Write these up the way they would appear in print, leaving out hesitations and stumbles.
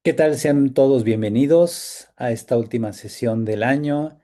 ¿Qué tal? Sean todos bienvenidos a esta última sesión del año.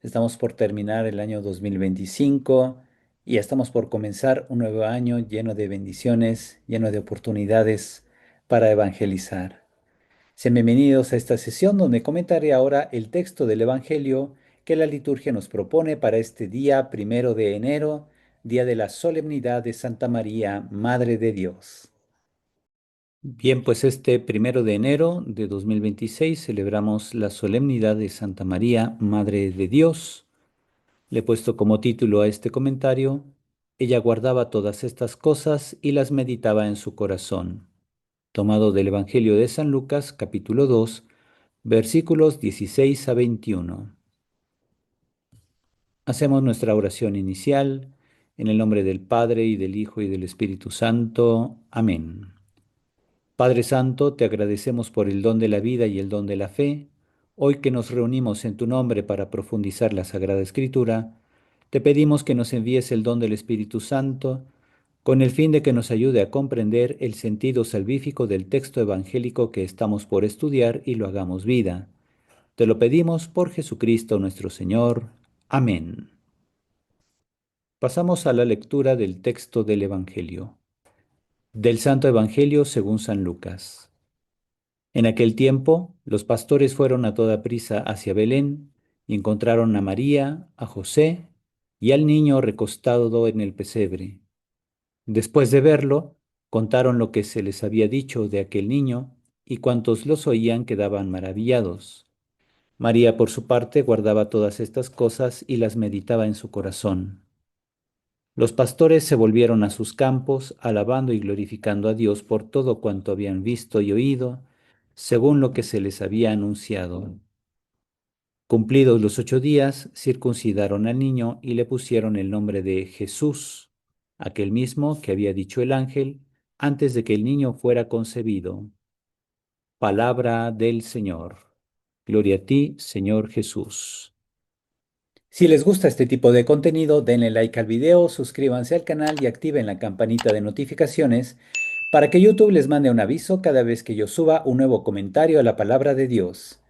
Estamos por terminar el año 2025 y estamos por comenzar un nuevo año lleno de bendiciones, lleno de oportunidades para evangelizar. Sean bienvenidos a esta sesión donde comentaré ahora el texto del Evangelio que la liturgia nos propone para este día 1 de enero, día de la solemnidad de Santa María, Madre de Dios. Bien, pues este 1 de enero de 2026 celebramos la solemnidad de Santa María, Madre de Dios. Le he puesto como título a este comentario: Ella guardaba todas estas cosas y las meditaba en su corazón. Tomado del Evangelio de San Lucas, capítulo 2, versículos 16 a 21. Hacemos nuestra oración inicial en el nombre del Padre y del Hijo y del Espíritu Santo. Amén. Padre Santo, te agradecemos por el don de la vida y el don de la fe. Hoy que nos reunimos en tu nombre para profundizar la Sagrada Escritura, te pedimos que nos envíes el don del Espíritu Santo, con el fin de que nos ayude a comprender el sentido salvífico del texto evangélico que estamos por estudiar y lo hagamos vida. Te lo pedimos por Jesucristo nuestro Señor. Amén. Pasamos a la lectura del texto del Evangelio. Del Santo Evangelio según San Lucas. En aquel tiempo, los pastores fueron a toda prisa hacia Belén y encontraron a María, a José y al niño recostado en el pesebre. Después de verlo, contaron lo que se les había dicho de aquel niño, y cuantos los oían quedaban maravillados. María, por su parte, guardaba todas estas cosas y las meditaba en su corazón. Los pastores se volvieron a sus campos, alabando y glorificando a Dios por todo cuanto habían visto y oído, según lo que se les había anunciado. Cumplidos los 8 días, circuncidaron al niño y le pusieron el nombre de Jesús, aquel mismo que había dicho el ángel antes de que el niño fuera concebido. Palabra del Señor. Gloria a ti, Señor Jesús. Si les gusta este tipo de contenido, denle like al video, suscríbanse al canal y activen la campanita de notificaciones para que YouTube les mande un aviso cada vez que yo suba un nuevo comentario a la palabra de Dios.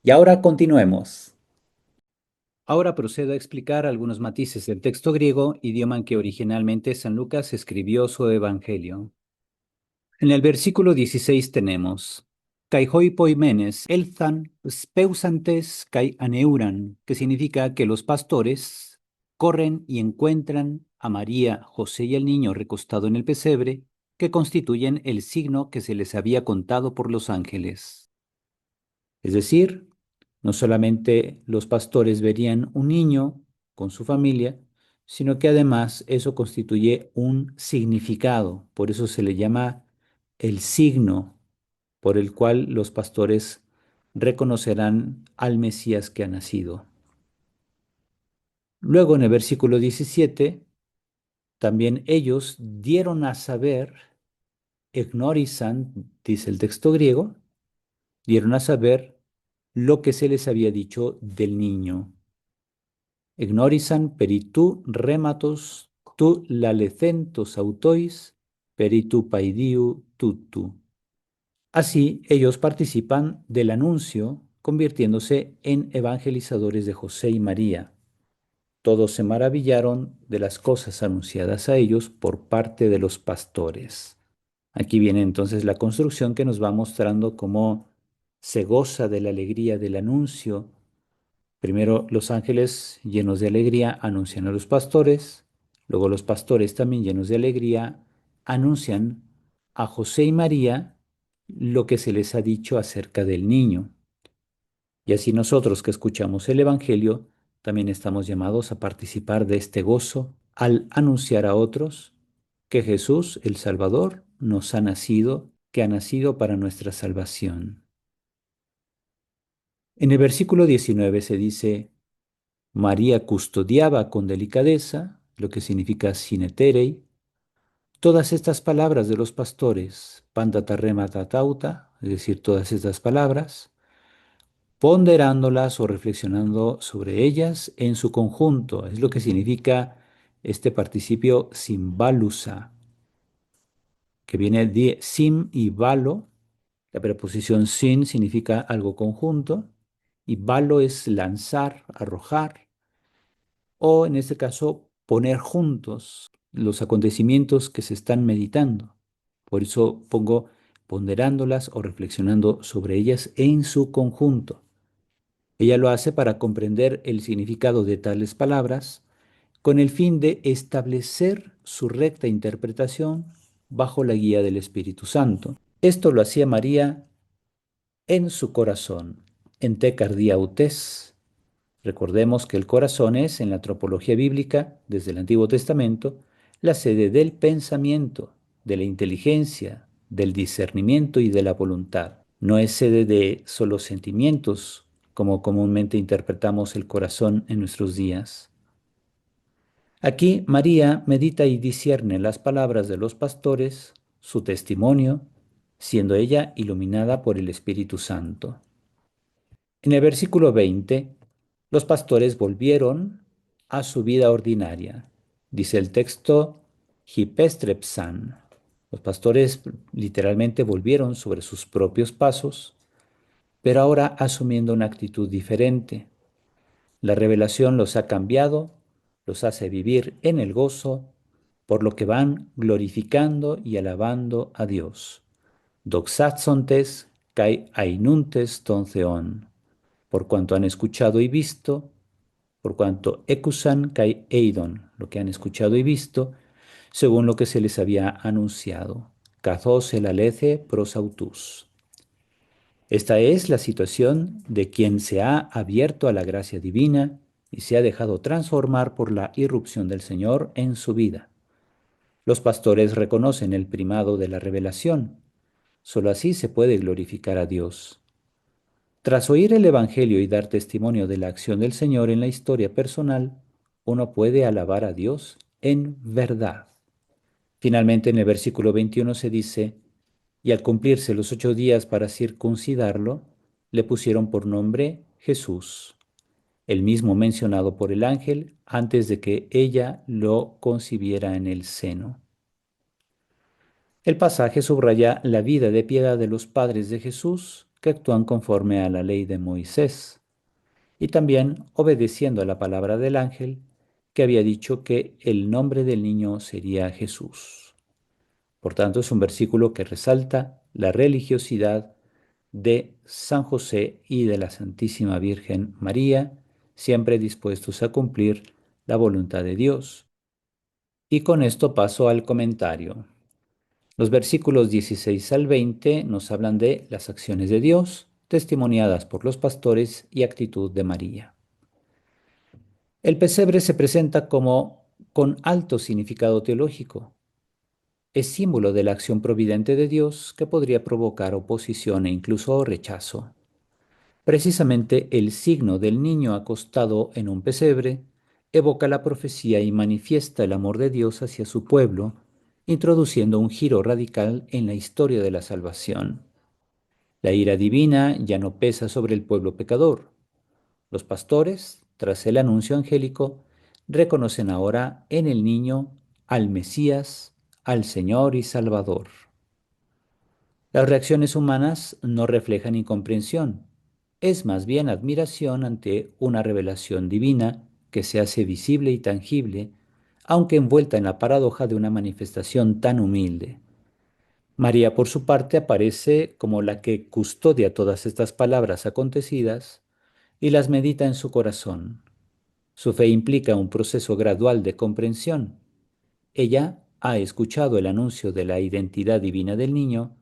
Y ahora continuemos. Ahora procedo a explicar algunos matices del texto griego, idioma en que originalmente San Lucas escribió su evangelio. En el versículo 16 tenemos kai hoi poimenes elzan speusantes kai aneuran, que significa que los pastores corren y encuentran a María, José y el niño recostado en el pesebre, que constituyen el signo que se les había contado por los ángeles. Es decir, no solamente los pastores verían un niño con su familia, sino que además eso constituye un significado. Por eso se le llama el signo por el cual los pastores reconocerán al Mesías que ha nacido. Luego en el versículo 17, también ellos dieron a saber, ignorizan, dice el texto griego, dieron a saber lo que se les había dicho del niño. Ignorizan peritu rematos tu lalecentos autois peritu paidiu tutu. Así, ellos participan del anuncio, convirtiéndose en evangelizadores de José y María. Todos se maravillaron de las cosas anunciadas a ellos por parte de los pastores. Aquí viene entonces la construcción que nos va mostrando cómo se goza de la alegría del anuncio. Primero los ángeles llenos de alegría anuncian a los pastores, luego los pastores también llenos de alegría anuncian a José y María lo que se les ha dicho acerca del niño. Y así nosotros que escuchamos el Evangelio, también estamos llamados a participar de este gozo al anunciar a otros que Jesús, el Salvador, nos ha nacido, que ha nacido para nuestra salvación. En el versículo 19 se dice: María custodiaba con delicadeza, lo que significa sineterei, todas estas palabras de los pastores, pandatarrematatauta, es decir, todas estas palabras, ponderándolas o reflexionando sobre ellas en su conjunto. Es lo que significa este participio simbalusa, que viene de sim y balo, La preposición sin significa algo conjunto y balo es lanzar, arrojar, o en este caso poner juntos los acontecimientos que se están meditando. Por eso pongo ponderándolas o reflexionando sobre ellas en su conjunto. Ella lo hace para comprender el significado de tales palabras con el fin de establecer su recta interpretación bajo la guía del Espíritu Santo. Esto lo hacía María en su corazón, en te cardia utes. Recordemos que el corazón es, en la antropología bíblica, desde el Antiguo Testamento, la sede del pensamiento, de la inteligencia, del discernimiento y de la voluntad. No es sede de solo sentimientos, como comúnmente interpretamos el corazón en nuestros días. Aquí María medita y discierne las palabras de los pastores, su testimonio, siendo ella iluminada por el Espíritu Santo. En el versículo 20, los pastores volvieron a su vida ordinaria. Dice el texto, hipestrepsan. Los pastores literalmente volvieron sobre sus propios pasos, pero ahora asumiendo una actitud diferente. La revelación los ha cambiado, los hace vivir en el gozo, por lo que van glorificando y alabando a Dios. Doxatzontes kai ainuntes ton theon, por cuanto han escuchado y visto, por cuanto ecusan kai eidon, lo que han escuchado y visto, según lo que se les había anunciado. Kazos el alece prosautus. Esta es la situación de quien se ha abierto a la gracia divina y se ha dejado transformar por la irrupción del Señor en su vida. Los pastores reconocen el primado de la revelación. Solo así se puede glorificar a Dios. Tras oír el Evangelio y dar testimonio de la acción del Señor en la historia personal, uno puede alabar a Dios en verdad. Finalmente, en el versículo 21 se dice, y al cumplirse los 8 días para circuncidarlo, le pusieron por nombre Jesús, el mismo mencionado por el ángel antes de que ella lo concibiera en el seno. El pasaje subraya la vida de piedad de los padres de Jesús que actúan conforme a la ley de Moisés y también obedeciendo a la palabra del ángel que había dicho que el nombre del niño sería Jesús. Por tanto, es un versículo que resalta la religiosidad de San José y de la Santísima Virgen María, siempre dispuestos a cumplir la voluntad de Dios. Y con esto paso al comentario. Los versículos 16 al 20 nos hablan de las acciones de Dios, testimoniadas por los pastores y actitud de María. El pesebre se presenta como con alto significado teológico. Es símbolo de la acción providente de Dios que podría provocar oposición e incluso rechazo. Precisamente el signo del niño acostado en un pesebre evoca la profecía y manifiesta el amor de Dios hacia su pueblo, introduciendo un giro radical en la historia de la salvación. La ira divina ya no pesa sobre el pueblo pecador. Los pastores, tras el anuncio angélico, reconocen ahora en el niño al Mesías, al Señor y Salvador. Las reacciones humanas no reflejan incomprensión, es más bien admiración ante una revelación divina que se hace visible y tangible, aunque envuelta en la paradoja de una manifestación tan humilde. María, por su parte, aparece como la que custodia todas estas palabras acontecidas y las medita en su corazón. Su fe implica un proceso gradual de comprensión. Ella ha escuchado el anuncio de la identidad divina del niño,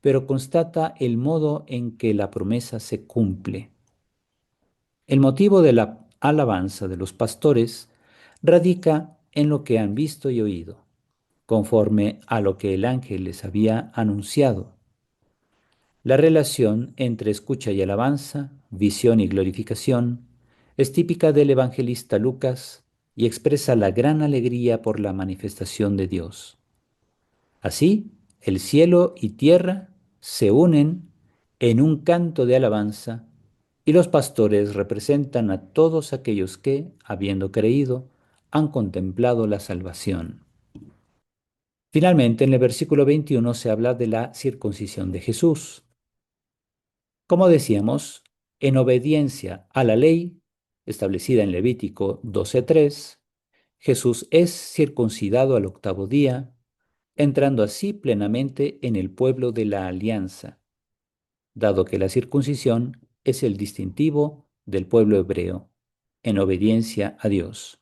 pero constata el modo en que la promesa se cumple. El motivo de la alabanza de los pastores radica en lo que han visto y oído, conforme a lo que el ángel les había anunciado. La relación entre escucha y alabanza, visión y glorificación, es típica del evangelista Lucas y expresa la gran alegría por la manifestación de Dios. Así, el cielo y tierra se unen en un canto de alabanza y los pastores representan a todos aquellos que, habiendo creído, han contemplado la salvación. Finalmente, en el versículo 21 se habla de la circuncisión de Jesús. Como decíamos, en obediencia a la ley establecida en Levítico 12:3, Jesús es circuncidado al octavo día, entrando así plenamente en el pueblo de la alianza, dado que la circuncisión es el distintivo del pueblo hebreo, en obediencia a Dios.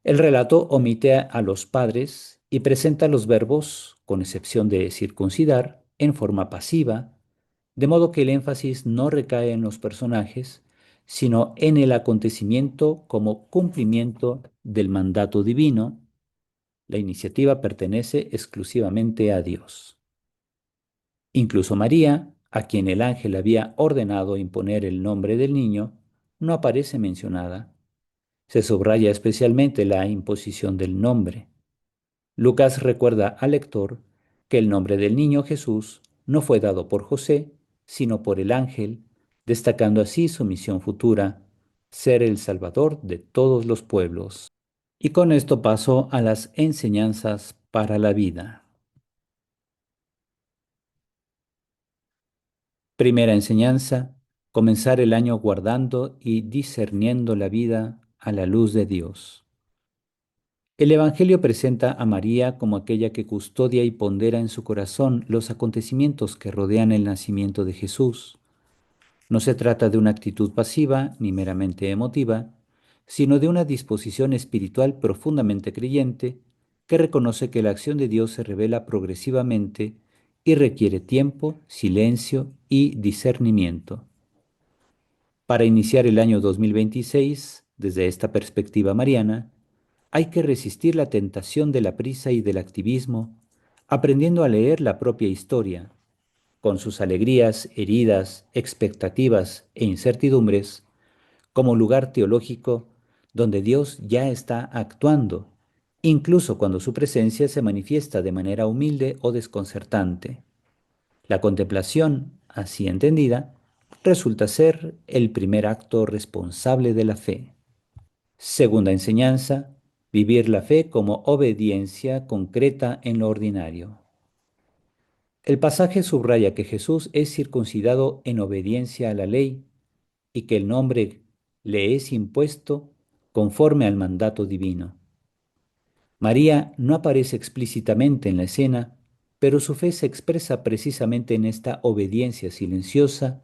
El relato omite a los padres y presenta los verbos, con excepción de circuncidar, en forma pasiva, de modo que el énfasis no recae en los personajes, sino en el acontecimiento como cumplimiento del mandato divino. La iniciativa pertenece exclusivamente a Dios. Incluso María, a quien el ángel había ordenado imponer el nombre del niño, no aparece mencionada. Se subraya especialmente la imposición del nombre. Lucas recuerda al lector que el nombre del niño Jesús no fue dado por José, sino por el ángel, destacando así su misión futura, ser el Salvador de todos los pueblos. Y con esto paso a las enseñanzas para la vida. Primera enseñanza, comenzar el año guardando y discerniendo la vida a la luz de Dios. El Evangelio presenta a María como aquella que custodia y pondera en su corazón los acontecimientos que rodean el nacimiento de Jesús. No se trata de una actitud pasiva ni meramente emotiva, sino de una disposición espiritual profundamente creyente que reconoce que la acción de Dios se revela progresivamente y requiere tiempo, silencio y discernimiento. Para iniciar el año 2026, desde esta perspectiva mariana, hay que resistir la tentación de la prisa y del activismo, aprendiendo a leer la propia historia, con sus alegrías, heridas, expectativas e incertidumbres, como lugar teológico donde Dios ya está actuando, incluso cuando su presencia se manifiesta de manera humilde o desconcertante. La contemplación, así entendida, resulta ser el primer acto responsable de la fe. Segunda enseñanza, vivir la fe como obediencia concreta en lo ordinario. El pasaje subraya que Jesús es circuncidado en obediencia a la ley y que el nombre le es impuesto conforme al mandato divino. María no aparece explícitamente en la escena, pero su fe se expresa precisamente en esta obediencia silenciosa,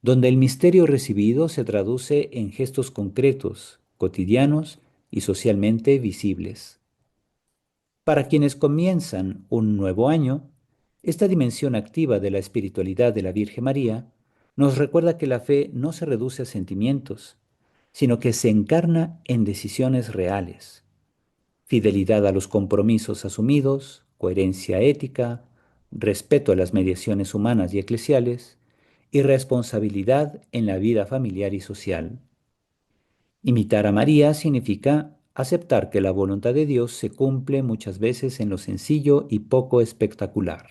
donde el misterio recibido se traduce en gestos concretos, cotidianos y socialmente visibles. Para quienes comienzan un nuevo año, esta dimensión activa de la espiritualidad de la Virgen María nos recuerda que la fe no se reduce a sentimientos, sino que se encarna en decisiones reales: fidelidad a los compromisos asumidos, coherencia ética, respeto a las mediaciones humanas y eclesiales, y responsabilidad en la vida familiar y social. Imitar a María significa aceptar que la voluntad de Dios se cumple muchas veces en lo sencillo y poco espectacular.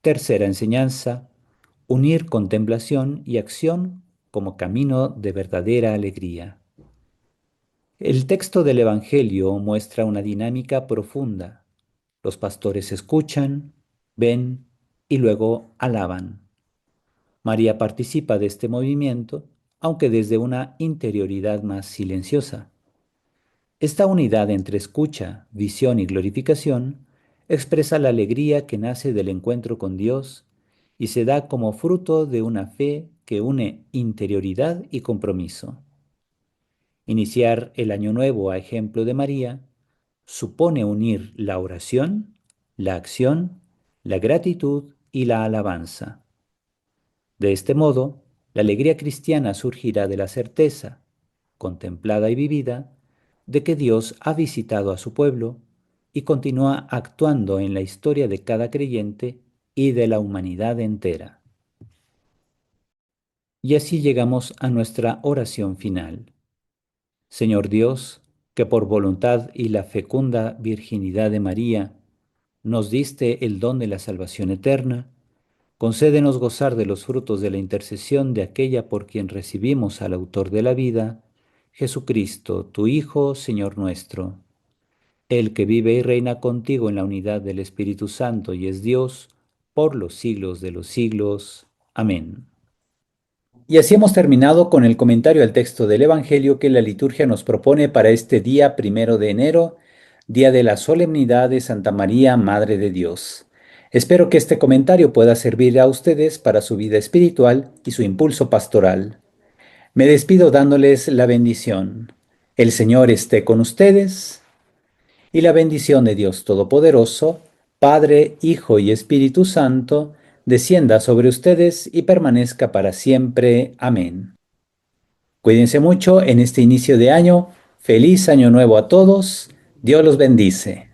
Tercera enseñanza, unir contemplación y acción como camino de verdadera alegría. El texto del Evangelio muestra una dinámica profunda. Los pastores escuchan, ven y luego alaban. María participa de este movimiento, aunque desde una interioridad más silenciosa. Esta unidad entre escucha, visión y glorificación expresa la alegría que nace del encuentro con Dios y se da como fruto de una fe que une interioridad y compromiso. Iniciar el año nuevo a ejemplo de María supone unir la oración, la acción, la gratitud y la alabanza. De este modo, la alegría cristiana surgirá de la certeza, contemplada y vivida, de que Dios ha visitado a su pueblo y continúa actuando en la historia de cada creyente y de la humanidad entera. Y así llegamos a nuestra oración final. Señor Dios, que por voluntad y la fecunda virginidad de María nos diste el don de la salvación eterna, concédenos gozar de los frutos de la intercesión de aquella por quien recibimos al autor de la vida, Jesucristo, tu Hijo, Señor nuestro, el que vive y reina contigo en la unidad del Espíritu Santo y es Dios por los siglos de los siglos. Amén. Y así hemos terminado con el comentario al texto del Evangelio que la liturgia nos propone para este día 1 de enero, día de la solemnidad de Santa María, Madre de Dios. Espero que este comentario pueda servir a ustedes para su vida espiritual y su impulso pastoral. Me despido dándoles la bendición. El Señor esté con ustedes y la bendición de Dios Todopoderoso, Padre, Hijo y Espíritu Santo, descienda sobre ustedes y permanezca para siempre. Amén. Cuídense mucho en este inicio de año. Feliz año nuevo a todos. Dios los bendice.